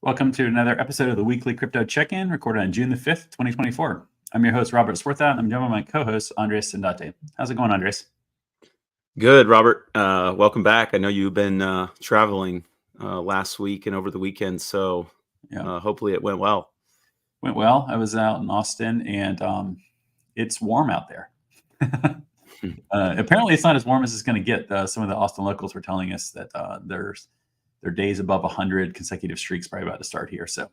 Welcome to another episode of the Weekly Crypto Check-In, recorded on June the 5th, 2024. I'm your host, Robert Swarthout, and I'm joined by my co-host, Andres Sandate. How's it going, Andres? Good, Robert. Welcome back. I know you've been traveling last week and over the weekend, so hopefully it went well. Went well. I was out in Austin, and it's warm out there. Apparently, it's not as warm as it's going to get. Some of the Austin locals were telling us that there's days above 100 consecutive streaks probably about to start here. So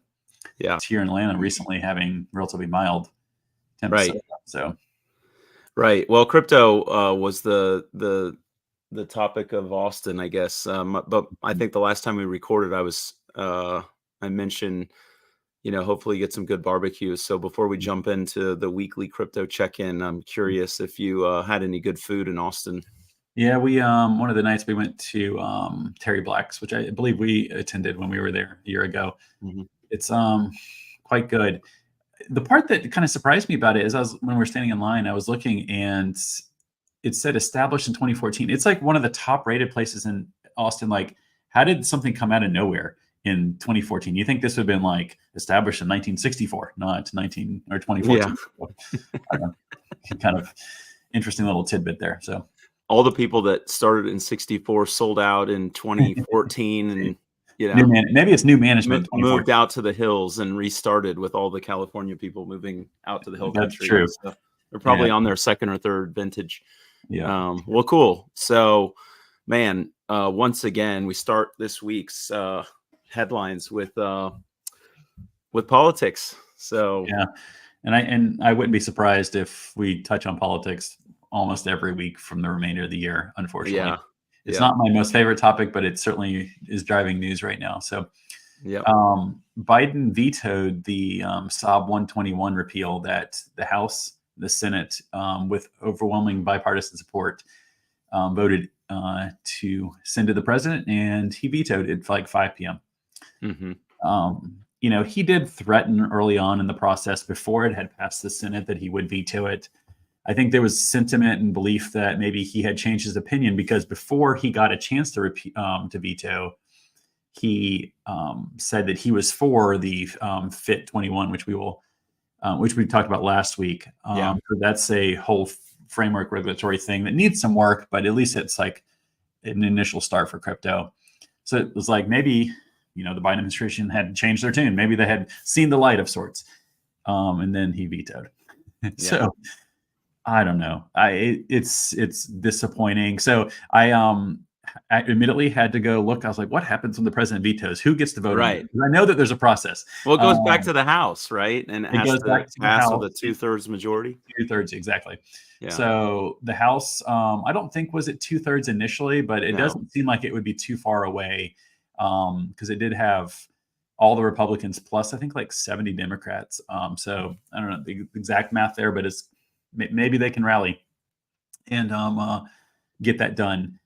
yeah, it's here in Atlanta recently having relatively mild temps. Right. Right. Well, crypto was the topic of Austin, I guess. But I think the last time we recorded, I mentioned, hopefully get some good barbecue. So before we jump into the weekly crypto check-in, I'm curious if you had any good food in Austin. Yeah, we one of the nights we went to Terry Black's, which I believe we attended when we were there a year ago. Mm-hmm. It's quite good. The part that kind of surprised me about it is when we were standing in line, I was looking and it said established in 2014. It's like one of the top rated places in Austin. Like, how did something come out of nowhere in 2014? You think this would have been like established in 1964, not 2014? Yeah. I don't know. Kind of interesting little tidbit there. So all the people that started in 64 sold out in 2014 and maybe it's new management moved out to the hills and restarted with all the California people moving out to the hill country. True. So they're probably on their second or third vintage. Yeah. Well, cool. So, man, once again, we start this week's headlines with politics. So yeah, and I wouldn't be surprised if we touch on politics almost every week from the remainder of the year. Unfortunately, it's not my most favorite topic, but it certainly is driving news right now. So, Biden vetoed the SOB 121 repeal that the House, the Senate, with overwhelming bipartisan support, voted to send to the president, and he vetoed it at like 5 p.m. Mm-hmm. He did threaten early on in the process before it had passed the Senate that he would veto it. I think there was sentiment and belief that maybe he had changed his opinion because before he got a chance to veto, he said that he was for the FIT 21, which we talked about last week. So that's a whole framework regulatory thing that needs some work, but at least it's like an initial start for crypto. So it was like maybe the Biden administration had changed their tune. Maybe they had seen the light of sorts, and then he vetoed. So. I don't know. It's disappointing. So I immediately had to go look. I was like, what happens when the president vetoes? Who gets to vote? Right. I know that there's a process. Well, it goes back to the House, right? And it goes back to the House with a 2/3 majority. 2/3, exactly. Yeah. So the House, I don't think was it 2/3 initially, but it doesn't seem like it would be too far away because it did have all the Republicans plus I think like 70 Democrats. So I don't know the exact math there, but maybe they can rally and get that done.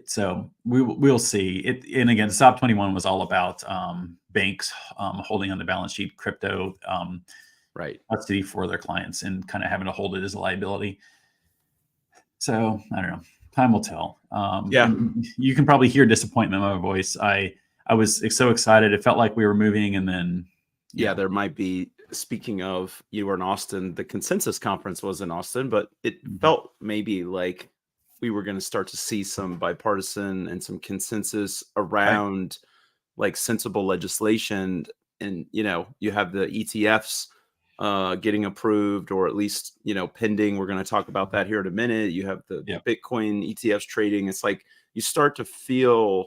So we'll see. And again, SOB 21 was all about banks holding on the balance sheet crypto custody for their clients and kind of having to hold it as a liability. So I don't know. Time will tell. You can probably hear disappointment in my voice. I was so excited. It felt like we were moving, and then there might be. Speaking of, you were in Austin, the consensus conference was in Austin, but it felt maybe like we were going to start to see some bipartisan and some consensus around like sensible legislation. And, you have the ETFs getting approved or at least, pending. We're going to talk about that here in a minute. You have the Bitcoin ETFs trading. It's like you start to feel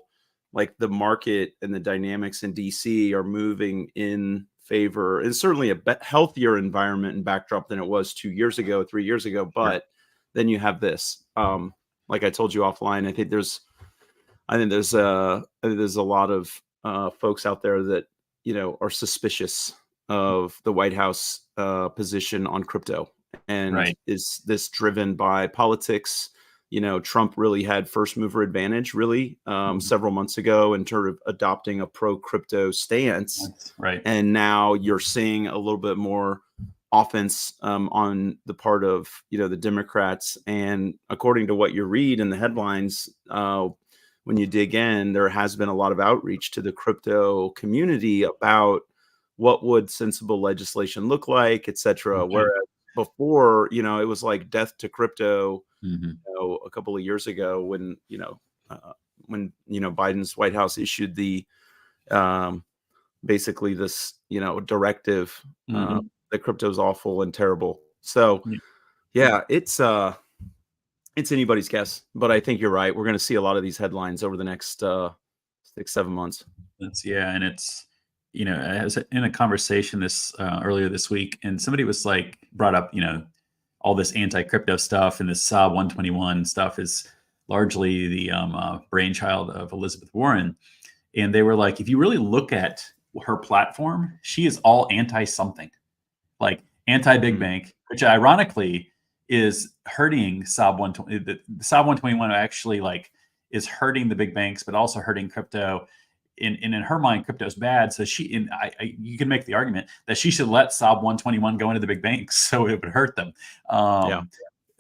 like the market and the dynamics in DC are moving in favor, and certainly a healthier environment and backdrop than it was 2 years ago, 3 years ago. But then you have this, like I told you offline, I think there's a lot of folks out there that, are suspicious of the White House position on crypto. And is this driven by politics? Trump really had first mover advantage several months ago in terms of adopting a pro crypto stance. Right. And now you're seeing a little bit more offense on the part of, the Democrats. And according to what you read in the headlines, when you dig in, there has been a lot of outreach to the crypto community about what would sensible legislation look like, et cetera. Okay. Whereas before, it was like death to crypto, Mhm. a couple of years ago when, Biden's White House issued the um, basically this, directive Mhm. that crypto is awful and terrible. So Yeah. yeah, it's anybody's guess, but I think you're right. We're going to see a lot of these headlines over the next 6, 7 months. And it's, I was in a conversation this earlier this week, and somebody was like brought up, all this anti-crypto stuff and this Saab 121 stuff is largely the brainchild of Elizabeth Warren. And they were like, if you really look at her platform, she is all anti something, like anti big Mm. bank, which ironically is hurting Saab 120. The Saab 121 actually like is hurting the big banks, but also hurting crypto. In her mind, crypto is bad. So you can make the argument that she should let Saab 121 go into the big banks, so it would hurt them. Yeah.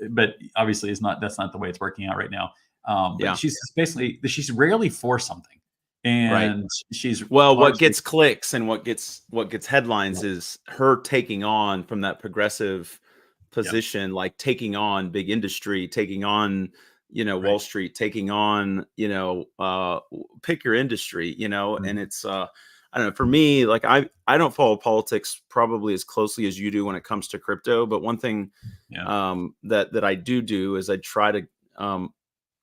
But obviously, that's not the way it's working out right now. But Yeah. she's rarely for something, Right. and she's Well, what largely gets clicks and what gets headlines is her taking on from that progressive yeah, position, like taking on big industry, taking on, right. Wall Street, taking on, pick your industry, and Mhm. it's I don't know, for me, like I don't follow politics probably as closely as you do when it comes to crypto, but one thing Yeah, that I do is I try to um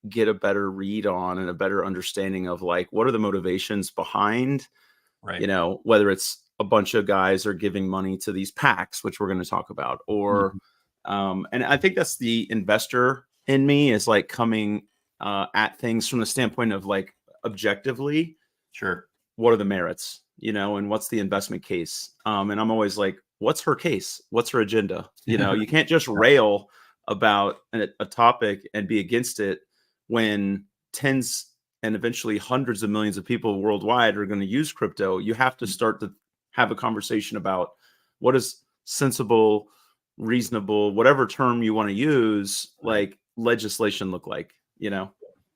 get a better read on and a better understanding of like what are the motivations behind, right. whether it's a bunch of guys are giving money to these PACs, which we're going to talk about, or Mhm. and I think that's the investor in me is like coming at things from the standpoint of like objectively, Sure. what are the merits, and what's the investment case? And I'm always like, what's her case? What's her agenda? You can't just rail about a topic and be against it when tens and eventually hundreds of millions of people worldwide are going to use crypto. You have to start to have a conversation about what is sensible, reasonable, whatever term you want to use, Right. like legislation look like,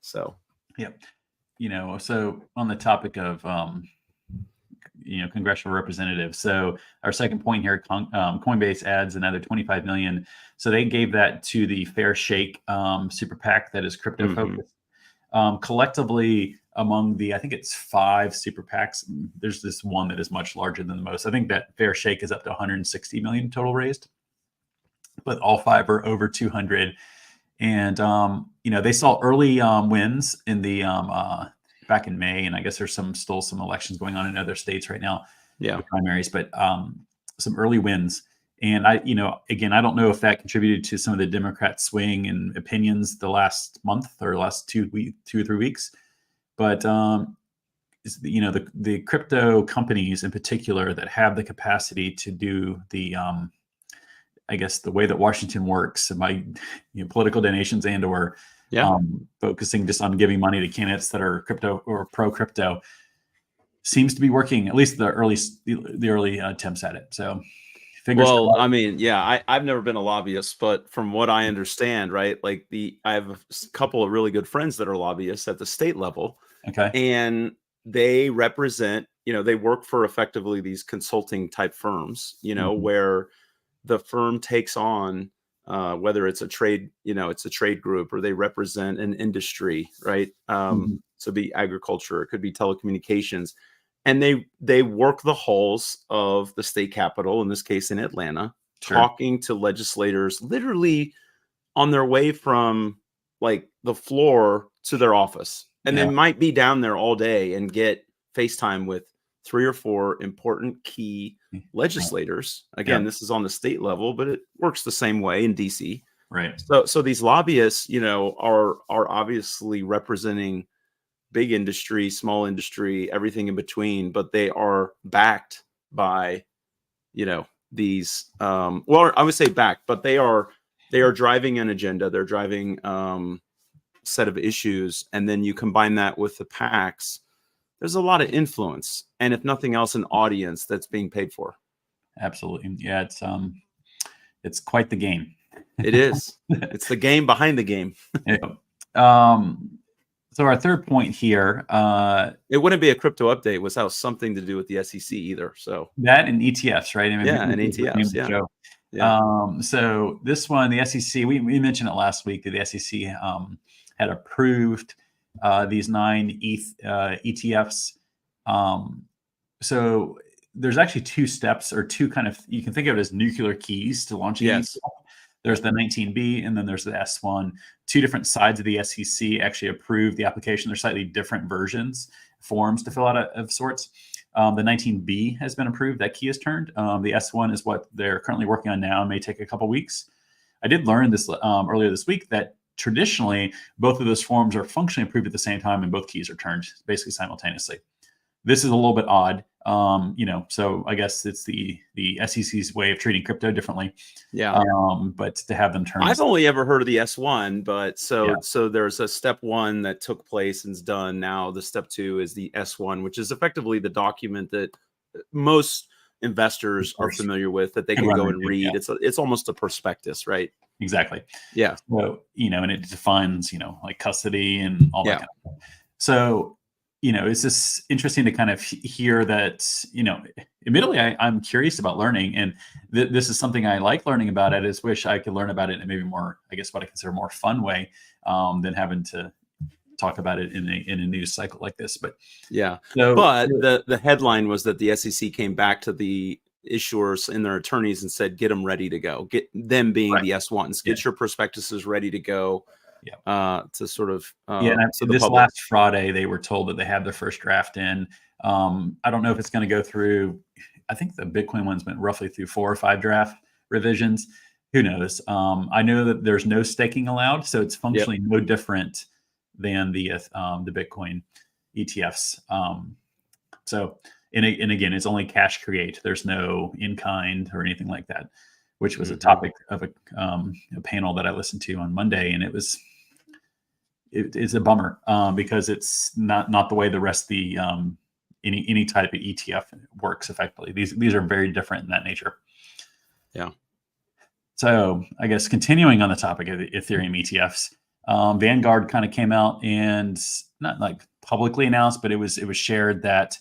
So Yeah. So on the topic of congressional representatives. So our second point here, Coinbase adds another 25 million. So they gave that to the Fair Shake super PAC that is crypto mhm. focused. Collectively, among I think it's 5 super PACs. There's this one that is much larger than the most. I think that Fair Shake is up to 160 million total raised, but all 5 are over 200. And they saw early wins in the back in May, and I guess there's still some elections going on in other states right now, Yeah. the primaries, but some early wins. And again, I don't know if that contributed to some of the Democrat swing in opinions the last month or last 2 or 3 weeks, but the crypto companies in particular that have the capacity to do the I guess the way that Washington works by political donations and or Yeah. focusing just on giving money to candidates that are crypto or pro crypto seems to be working. At least the early attempts at it. So fingers Well, crossed. I mean, yeah, I've never been a lobbyist, but from what I understand, right, like I have a couple of really good friends that are lobbyists at the state level, Okay. and they represent, they work for effectively these consulting type firms, Mhm. where the firm takes on whether it's a trade, it's a trade group or they represent an industry, right? Mhm. So be agriculture, it could be telecommunications, and they work the halls of the state capitol, in this case in Atlanta, Sure. talking to legislators literally on their way from like the floor to their office. And they Yeah. might be down there all day and get FaceTime with 3 or 4 important key Right. legislators. Yeah. Again, this is on the state level, but it works the same way in DC. Right. So these lobbyists, are obviously representing big industry, small industry, everything in between, but they are backed by, these well, I would say backed, but they are driving an agenda. They're driving set of issues, and then you combine that with the PACs. There's a lot of influence, and if nothing else, an audience that's being paid for. Absolutely. Yeah. It's it's quite the game. It is. It's the game behind the game. Yeah. So our third point here, it wouldn't be a crypto update without something to do with the SEC either. So that and ETFs, right? I mean, yeah, and ETFs. Yeah. Yeah. So this one, the SEC, we mentioned it last week that the SEC had approved these 9 ETFs. So there's actually 2 steps, or 2 kind of, you can think of it as nuclear keys to launching. Yes. There's the 19B and then there's the S1. 2 different sides of the SEC actually approved the application. They're slightly different versions, forms to fill out of sorts. The 19B has been approved. That key is turned. The S1 is what they're currently working on now. It may take a couple weeks. I did learn this earlier this week that traditionally both of those forms are functionally approved at the same time and both keys are turned basically simultaneously. This is a little bit odd. So I guess it's the SEC's way of treating crypto differently. Yeah. But to have them turn, I've only ever heard of the S1, but so there's a step 1 that took place and is done now. The step 2 is the S1, which is effectively the document that most investors are familiar with, that they can go and read. Yeah. It's almost a prospectus, right? Exactly. Yeah. So, and it defines, like custody and all that kind of stuff. So, it's just interesting to kind of hear that, admittedly, I'm curious about learning. And this is something I like learning about. I just wish I could learn about it in a maybe more, I guess, what I consider more fun way than having to talk about it in a news cycle like this. But yeah. But the headline was that the SEC came back to the issuers and their attorneys and said, get them ready to go. Get them being the S1s. Get your prospectuses ready to go. To sort of so this last Friday they were told that they have their first draft in. I don't know if it's going to go through. I think the Bitcoin one's went roughly through 4 or 5 draft revisions. Who knows? I know that there's no staking allowed, so it's functionally no different than the Bitcoin ETFs. So and again, it's only cash create. There's no in kind or anything like that, which was a topic of a panel that I listened to on Monday, and it's a bummer because it's not the way the rest of the any type of ETF works effectively. These are very different in that nature. Yeah. So I guess continuing on the topic of the Ethereum ETFs, Vanguard kind of came out and not like publicly announced, but it was shared that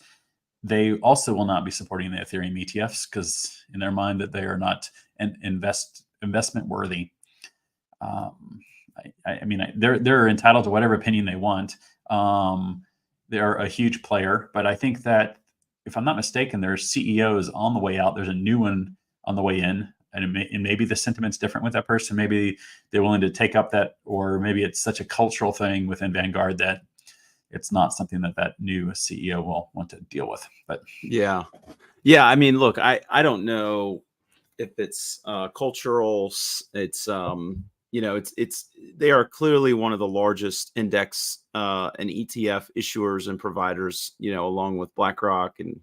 they also will not be supporting the Ethereum ETFs because in their mind that they are not investment worthy. They're entitled to whatever opinion they want. They're a huge player, but I think that if I'm not mistaken, their CEO is on the way out. There's a new one on the way in, and maybe the sentiment's different with that person. Maybe they're willing to take up that, or maybe it's such a cultural thing within Vanguard that it's not something that new CEO will want to deal with. But yeah. I mean, look, I don't know if it's cultural. It's they are clearly one of the largest index and ETF issuers and providers, along with BlackRock and,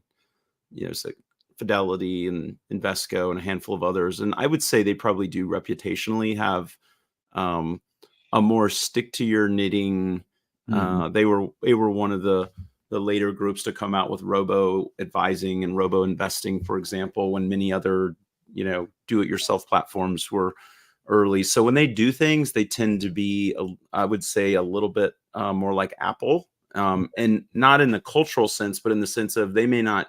so Fidelity and Invesco and a handful of others. And I would say they probably do reputationally have a more stick to your knitting. They were one of the later groups to come out with robo advising and robo investing, for example, when many other, do-it-yourself platforms were early. So when they do things, they tend to be, I would say, a little bit more like Apple, and not in the cultural sense, but in the sense of they may not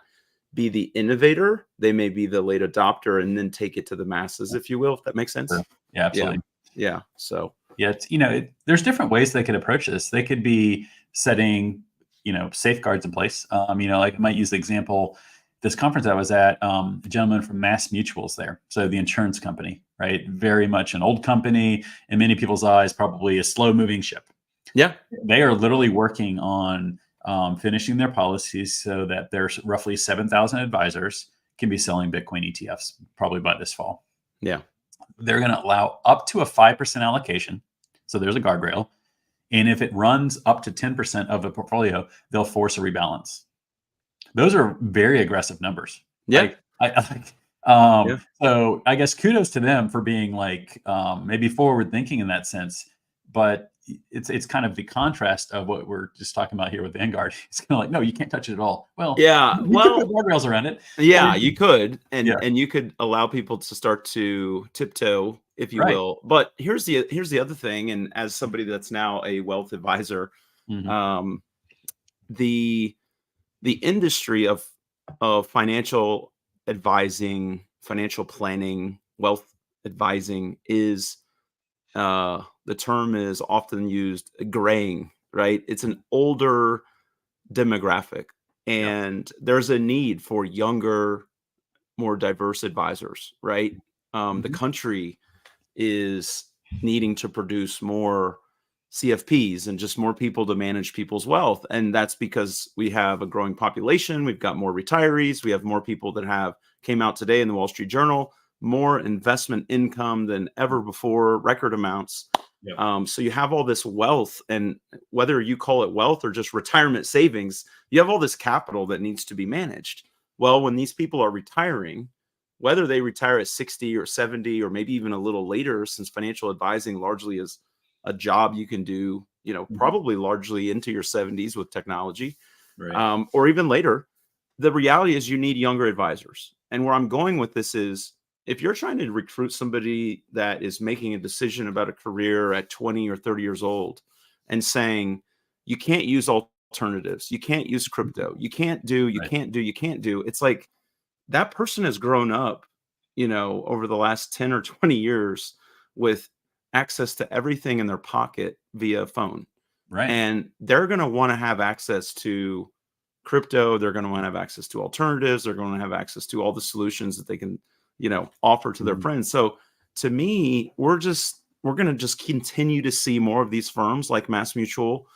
be the innovator, they may be the late adopter and then take it to the masses, if you will, if that makes sense. Sure. Yeah, absolutely. Yeah. So it's, there's different ways they could approach this. They could be setting, safeguards in place. Like I might use the example, this conference I was at, a gentleman from Mass Mutual's there. So the insurance company, right? Very much an old company, in many people's eyes, probably a slow moving ship. Yeah. They are literally working on finishing their policies so that there's roughly 7,000 advisors can be selling Bitcoin ETFs probably by this fall. Yeah. They're going to allow up to a 5% allocation. So there's a guardrail. And if it runs up to 10% of the portfolio, they'll force a rebalance. Those are very aggressive numbers. Yeah. So I guess kudos to them for being maybe forward thinking in that sense. But it's kind of the contrast of what we're just talking about here with Vanguard. It's kind of like, no, you can't touch it at all. Well, Yeah, you could put well, guardrails around it. yeah, you could, Yeah, and you could allow people to start to tiptoe, if you right. will. But here's the other thing, and as somebody that's now a wealth advisor, Hmm. um, the the industry of financial advising, financial planning, wealth advising is the term is often used graying, right? It's an older demographic, Yep. and there's a need for younger, more diverse advisors, right? The Hmm. country is needing to produce more CFPs and just more people to manage people's wealth. And that's because we have a growing population. We've got more retirees. We have more people that have came out today in the Wall Street Journal, more investment income than ever before, record amounts. Yep. So you have all this wealth, and whether you call it wealth or just retirement savings, you have all this capital that needs to be managed. Well, when these people are retiring, whether they retire at 60 or 70 or maybe even a little later, since financial advising largely is a job you can do, Hmm. probably largely into your 70s with technology, Right. or even later, the reality is you need younger advisors. And where I'm going with this is, if you're trying to recruit somebody that is making a decision about a career at 20 or 30 years old and saying, you can't use alternatives, you can't use crypto, you can't do, you Right. can't do, you can't do, it's like, that person has grown up, over the last 10 or 20 years with access to everything in their pocket via phone. Right. And they're going to want to have access to crypto. They're going to want to have access to alternatives. They're going to have access to all the solutions that they can, offer to their Mhm. friends. So to me, we're going to just continue to see more of these firms like Mass Mutual,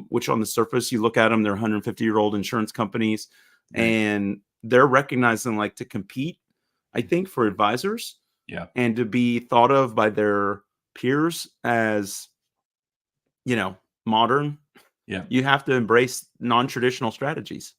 which on the surface, you look at them, they're 150-year-old insurance companies, Right. and they're recognizing like to compete, I think, for advisors Yeah. and to be thought of by their peers as, modern, Yeah. you have to embrace non-traditional strategies.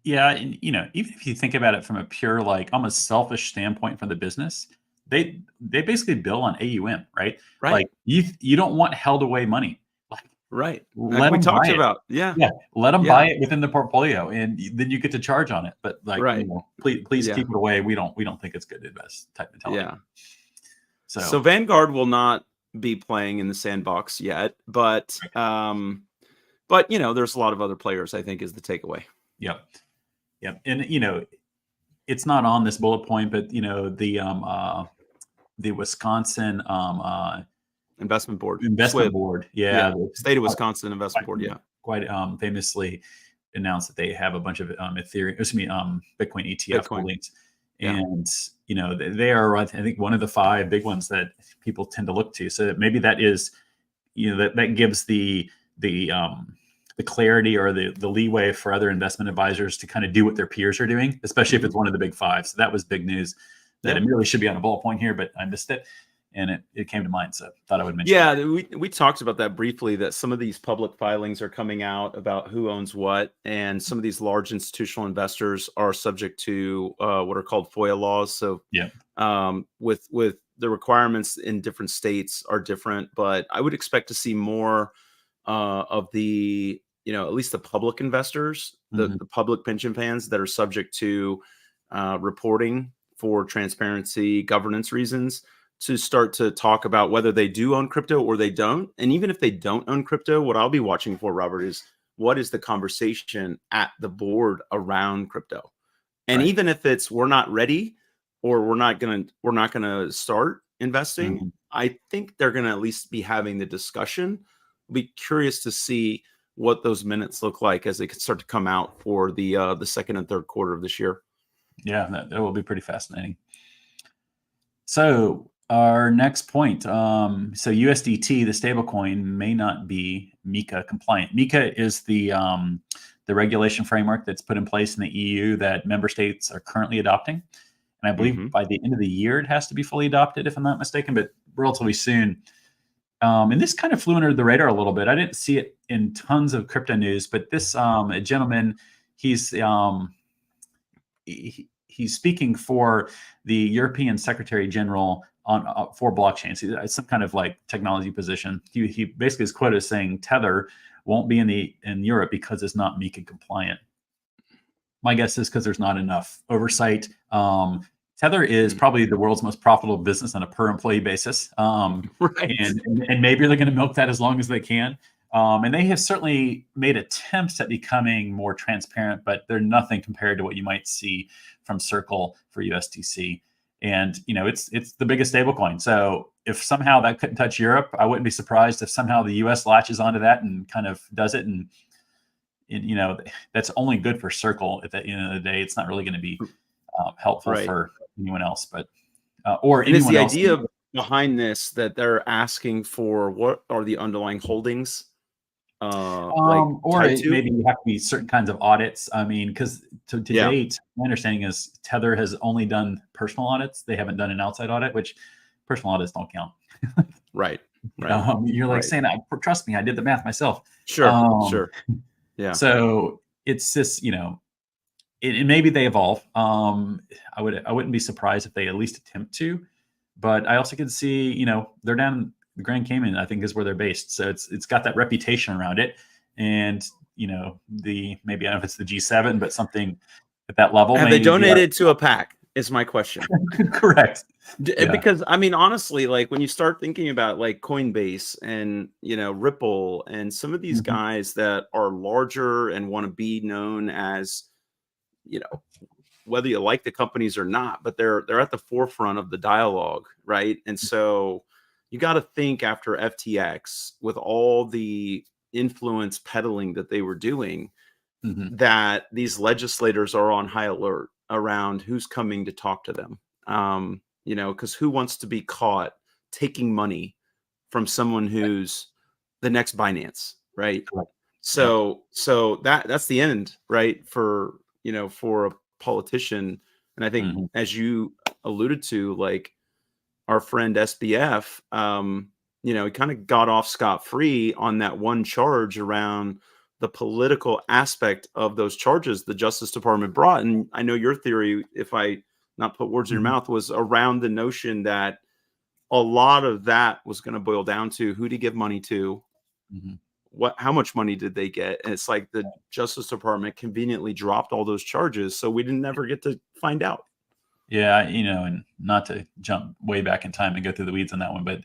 Yeah, and, even if you think about it from a pure, like, almost selfish standpoint from the business, they basically bill on AUM, right? Right. Like, you don't want held away money. Like, Right. Like let we them buy talked it. about. Yeah. Yeah, let them buy Yeah. it within the portfolio, and then you get to charge on it. But, like, Right. please Yeah. keep it away. We don't think it's good to invest type mentality. Yeah. So So, Vanguard will not be playing in the sandbox yet, but there's a lot of other players, I think, is the takeaway. yep, yep, and, it's not on this bullet point, but, the Wisconsin, Investment board. investment SWIB. board, Yeah. yeah, State of Wisconsin Investment quite Board. Yeah. quite famously announced that they have a bunch of Ethereum, excuse me, Bitcoin ETF Bitcoin. holdings, Yeah. and they are, I think, one of the five big ones that people tend to look to. So maybe that is, that gives the clarity or the leeway for other investment advisors to kind of do what their peers are doing, especially if Mhm. it's one of the big five. So that was big news that Yeah. it really should be on a bullet point here, but I missed it, and it came to mind, so thought I would mention it. Yeah, we talked about that briefly, that some of these public filings are coming out about who owns what, and some of these large institutional investors are subject to what are called FOIA laws. So Yeah. with the requirements in different states are different, but I would expect to see more of the, at least the public investors, the Mhm. the public pension plans that are subject to reporting for transparency, governance reasons, to start to talk about whether they do own crypto or they don't. And even if they don't own crypto, what I'll be watching for, Robert, is what is the conversation at the board around crypto? And Right. even if it's we're not ready or we're not gonna start investing, Mhm. I think they're gonna at least be having the discussion. Be curious to see what those minutes look like as they can start to come out for the second and third quarter of this year. Yeah, that will be pretty fascinating. So our next point, so USDT, the stablecoin, may not be MiCA compliant. MiCA is the regulation framework that's put in place in the EU that member states are currently adopting. And I believe Hmm. by the end of the year, it has to be fully adopted, if I'm not mistaken, but relatively soon. And this kind of flew under the radar a little bit. I didn't see it in tons of crypto news, but this a gentleman, he's he's speaking for the European Secretary General on for blockchains. It's some kind of like technology position. He basically is quoted as saying Tether won't be in Europe because it's not MiCA compliant. My guess is because there's not enough oversight. Tether is probably the world's most profitable business on a per employee basis. Right. And maybe they're going to milk that as long as they can. And they have certainly made attempts at becoming more transparent, but they're nothing compared to what you might see from Circle for USDC. And it's the biggest stablecoin. So if somehow that couldn't touch Europe, I wouldn't be surprised if somehow the US latches onto that and kind of does it. And that's only good for Circle. At the end of the day, it's not really going to be helpful for anyone else, but or and anyone else. Is the idea behind this that they're asking for what are the underlying holdings? Or maybe you have to be certain kinds of audits. I mean, because to date, my understanding is Tether has only done personal audits. They haven't done an outside audit, which personal audits don't count. Right. You're like saying, trust me, I did the math myself. Sure. Yeah. So it's just, and maybe they evolve. I wouldn't be surprised if they at least attempt to, but I also could see, they're down the Grand Cayman, I think, is where they're based. So it's got that reputation around it. And, maybe I don't know if it's the G7, but something at that level. Have they donated to a PAC is my question. Correct. Yeah. Because I mean, honestly, like when you start thinking about like Coinbase and, Ripple and some of these guys that are larger and want to be known as, whether you like the companies or not, but they're at the forefront of the dialogue. Right. And so you got to think after FTX with all the influence peddling that they were doing, that these legislators are on high alert around who's coming to talk to them. Because who wants to be caught taking money from someone who's the next Binance, right? Correct. So that's the end, right? For for a politician, and I think as you alluded to, like our friend SBF, he kind of got off scot-free on that one charge around the political aspect of those charges the Justice Department brought. And I know your theory, if I not put words in your mouth, was around the notion that a lot of that was going to boil down to who to give money to, how much money did they get? And it's like the Justice Department conveniently dropped all those charges, so we didn't ever get to find out. Yeah, and not to jump way back in time and go through the weeds on that one, but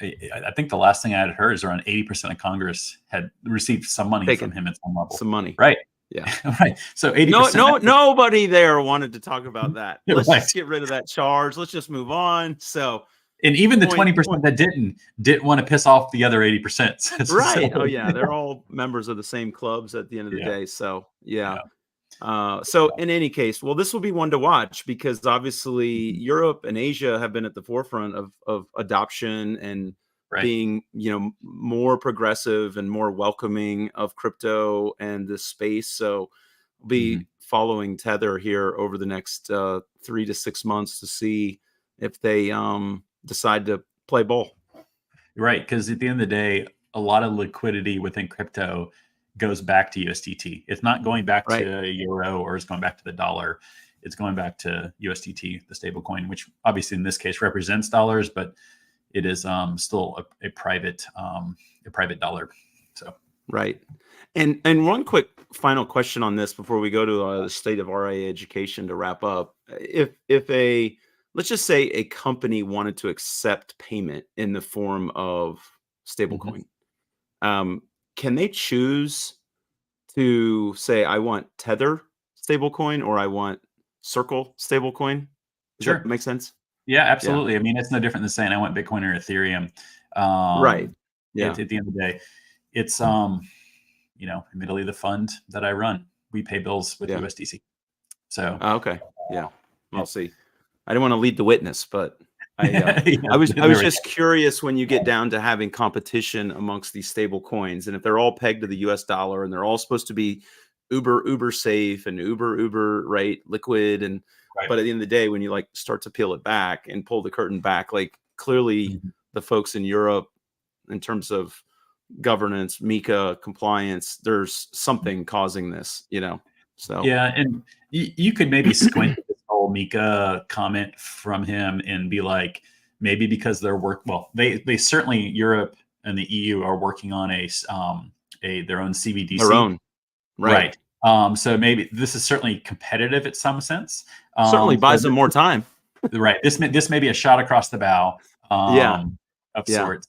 I think the last thing I had heard is around 80% of Congress had received some money from him at some level. Some money. Right. Yeah. Right. So 80%. Nobody there wanted to talk about that. Let's just get rid of that charge. Let's just move on. So, and even the 20% that didn't want to piss off the other 80%. Right. Oh yeah. They're all members of the same clubs at the end of the day. So so in any case, well, this will be one to watch because obviously Europe and Asia have been at the forefront of adoption and being, more progressive and more welcoming of crypto and this space. So we'll be following Tether here over the next 3 to 6 months to see if they decide to play ball. Right. Because at the end of the day, a lot of liquidity within crypto goes back to USDT. It's not going back to euro or it's going back to the dollar. It's going back to USDT, the stable coin, which obviously in this case represents dollars, but it is still a private dollar. So right. And one quick final question on this before we go to the state of RIA education to wrap up. If let's just say a company wanted to accept payment in the form of stablecoin, can they choose to say, I want Tether stablecoin or I want Circle stablecoin? Does that make sense? Yeah, absolutely. I mean, it's no different than saying I want Bitcoin or Ethereum. Right. Yeah. At the end of the day, it's admittedly the fund that I run, we pay bills with USDC. So okay. Yeah. We'll see. I didn't want to lead the witness, but I was just curious when you get down to having competition amongst these stable coins, and if they're all pegged to the US dollar and they're all supposed to be uber safe and uber liquid, and but at the end of the day, when you like start to peel it back and pull the curtain back, like clearly the folks in Europe in terms of governance, MiCA compliance, there's something causing this, So yeah, and you could maybe squint this whole MiCA comment from him and be like, maybe because they certainly, Europe and the EU are working on their own Their CBDC. own, right? Right. So maybe this is certainly competitive in some sense. Certainly So buys them more time. right. This may be a shot across the bow, Yeah, of yeah. sorts,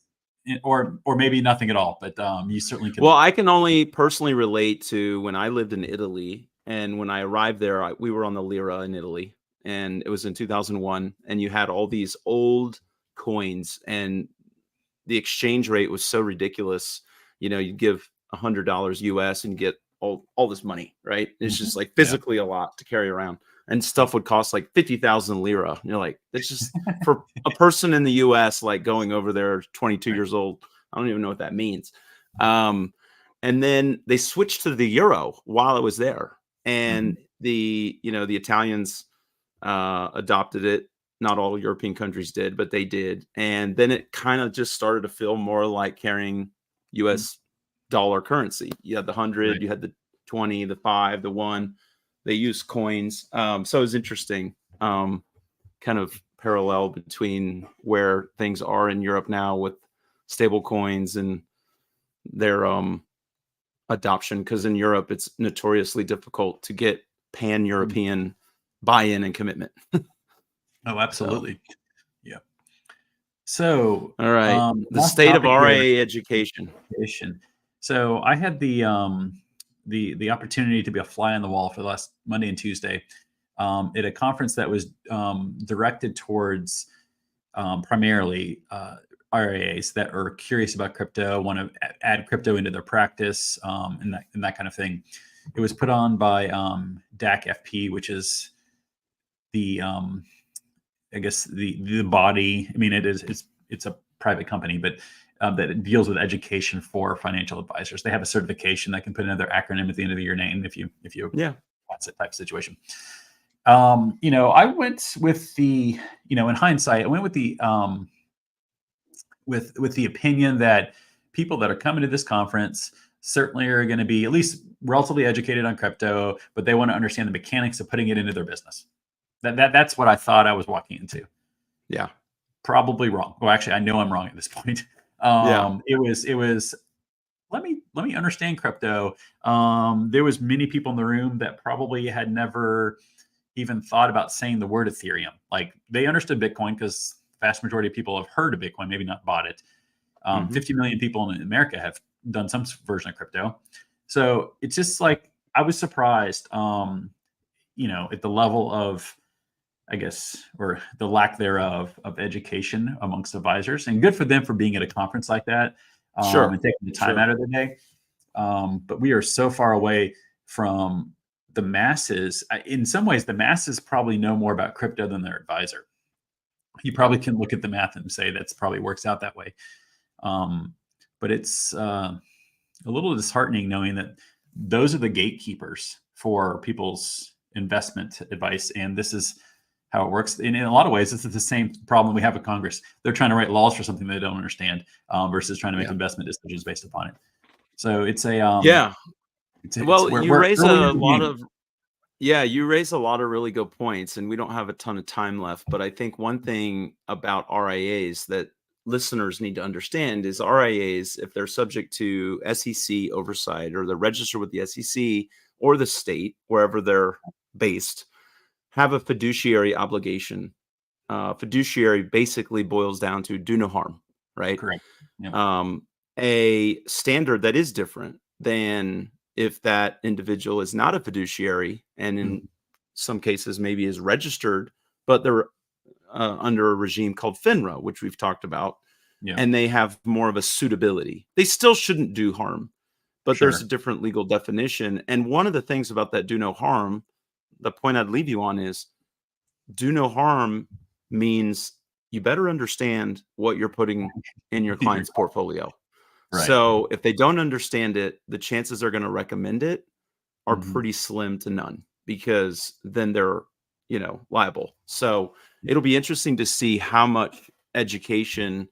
or maybe nothing at all. But you certainly Well, can. I can only personally relate to when I lived in Italy, and when I arrived there, we were on the lira in Italy, and it was in 2001, and you had all these old coins, and the exchange rate was so ridiculous. You give $100 US and get all this money, right? It's Mhm. just like Yeah. physically a lot to carry around, and stuff would cost like 50,000 lira. And you're like, it's just for a person in the US, like going over there, 22 Right. years old. I don't even know what that means. Um, and then they switched to the euro while I was there, Mhm. and the Italians adopted it. Not all European countries did, but they did. And then it kind of just started to feel more like carrying Mhm. US dollar currency. You had the 100, Right. you had the 20, the 5, the 1. They used coins. So it was interesting, kind of parallel between where things are in Europe now with stable coins and their adoption. Because in Europe, it's notoriously difficult to get Mhm. pan-European buy-in and commitment. Oh, So absolutely. Yeah. So, all right. The last state of topic here, RIA education. education. So I had the opportunity to be a fly on the wall for the last Monday and Tuesday, at a conference that was directed towards primarily RIAs that are curious about crypto, want to add crypto into their practice, and that kind of thing. It was put on by DAC-FP, which is the I guess the body. I mean, it's a private company, but that it deals with education for financial advisors. They have a certification that can put another acronym at the end of your name if you Yeah. that's a type of situation. I went with in hindsight, I went with the opinion that people that are coming to this conference certainly are going to be at least relatively educated on crypto, but they want to understand the mechanics of putting it into their business. That's what I thought I was walking into. Yeah. Probably wrong. Well, actually, I know I'm wrong at this point. Yeah. It was let me understand crypto. There was many people in the room that probably had never even thought about saying the word Ethereum. Like they understood Bitcoin because vast majority of people have heard of Bitcoin, maybe not bought it. Hmm. 50 million people in America have done some version of crypto. So it's just like I was surprised, at the level of, I guess, or the lack thereof of education amongst advisors. And good for them for being at a conference like that, Sure. and taking the time Sure. out of their day. But we are so far away from the masses. In some ways, the masses probably know more about crypto than their advisor. You Yeah. probably can look at the math and say that's probably works out that way. Um, but it's a little disheartening knowing that those are the gatekeepers for people's investment advice, and this is how it works. And in a lot of ways, this is the same problem we have with Congress. They're trying to write laws for something they don't understand, versus trying to make Yeah. investment decisions based upon it. So Yeah. it's Well, we're you raise early a in the lot game. of yeah, you raise a lot of really good points, and we don't have a ton of time left. But I think one thing about RIAs that listeners need to understand is RIAs, if they're subject to SEC oversight or they're registered with the SEC or the state, wherever they're based, have a fiduciary obligation. Fiduciary basically boils down to do no harm, right? Correct. Yep. um, a standard that is different than if that individual is not a fiduciary and in Mhm. some cases maybe is registered, but they're under a regime called FINRA, which we've talked about, Yeah. and they have more of a suitability. They still shouldn't do harm, but there's a Sure. different legal definition. And one of the things about that do no harm, the point I'd leave you on is do no harm means you better understand what you're putting in your You're client's portfolio. right. So if they don't understand it, the chances they're going to recommend it are Mhm. pretty slim to none because then they're, liable. So it'll be interesting to see how much education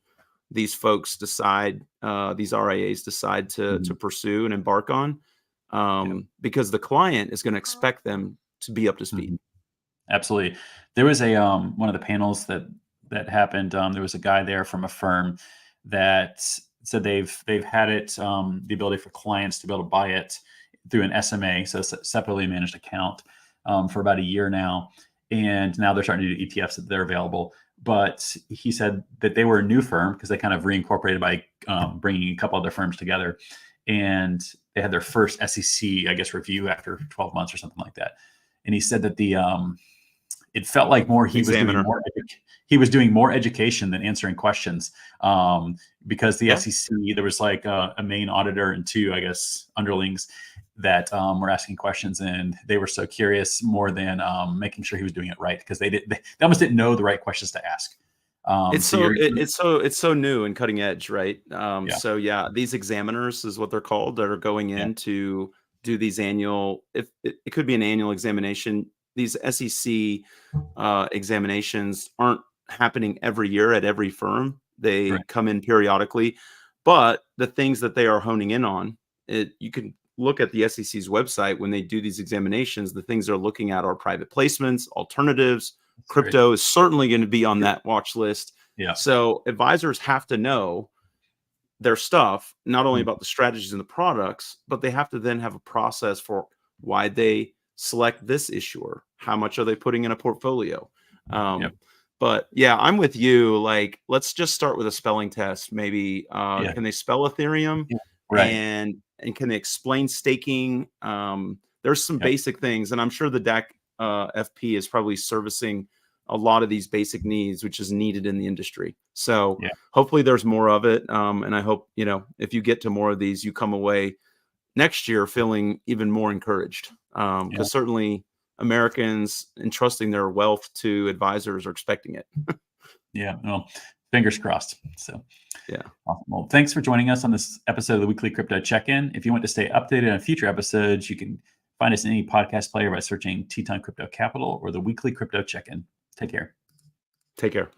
these folks decide, these RIAs decide to Mhm. pursue and embark on, Yep. because the client is going to expect them to be up to speed. Mhm. Absolutely. There was one of the panels that that happened. There was a guy there from a firm that said they've had it, the ability for clients to be able to buy it through an SMA, so separately managed account, for about a year now. And now they're starting to do ETFs that they're available. But he said that they were a new firm because they kind of reincorporated by bringing a couple other firms together. And they had their first SEC, I guess, review after 12 months or something like that. And he said that it felt like he was doing more education than answering questions, because the SEC, there was like a main auditor and two, I guess, underlings that were asking questions, and they were so curious more than making sure he was doing it right, because they almost didn't know the right questions to ask. It's so new and cutting edge, right? So yeah, these examiners is what they're called, that are going in to do these annual, if it could be an annual examination. These SEC examinations aren't happening every year at every firm. They come in periodically, but the things that they are honing in on, you can look at the SEC's website when they do these examinations. The things they're looking at are private placements, alternatives. Crypto is certainly going to be on that watch list. So advisors have to know their stuff, not only about the strategies and the products, but they have to then have a process for why they select this issuer. How much are they putting in a portfolio? But yeah, I'm with you. Like, let's just start with a spelling test. Maybe can they spell Ethereum? And can they explain staking? There's some basic things, and I'm sure the DAC FP is probably servicing a lot of these basic needs, which is needed in the industry. So hopefully there's more of it. And I hope, if you get to more of these, you come away next year feeling even more encouraged. Because certainly Americans entrusting their wealth to advisors are expecting it. Well, fingers crossed. So awesome. Well, thanks for joining us on this episode of the Weekly Crypto Check-In. If you want to stay updated on future episodes, you can find us in any podcast player by searching Teton Crypto Capital or the Weekly Crypto Check-In. Take care. Take care.